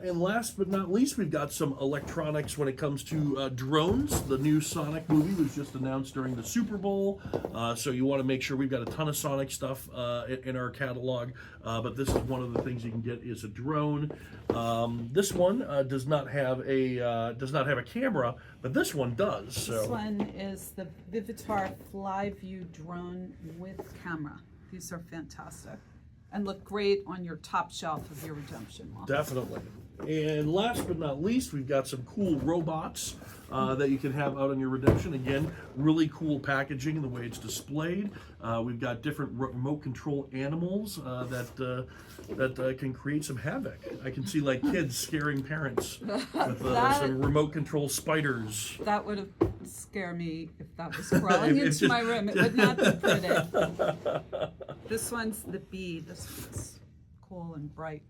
And last but not least, we've got some electronics when it comes to drones. The new Sonic movie was just announced during the Super Bowl, so you want to make sure we've got a ton of Sonic stuff in our catalog. But this is one of the things you can get is a drone. This one does not have a camera, but this one does. So. This one is the Vivitar Flyview drone with camera. These are fantastic and look great on your top shelf of your redemption wall. Definitely. And last but not least, we've got some cool robots that you can have out on your redemption. Again, really cool packaging and the way it's displayed. We've got different remote control animals that can create some havoc. I can see like kids scaring parents with some remote control spiders. That would have scared me if that was crawling into my room. It would not be pretty. This one's the bee. This one's cool and bright.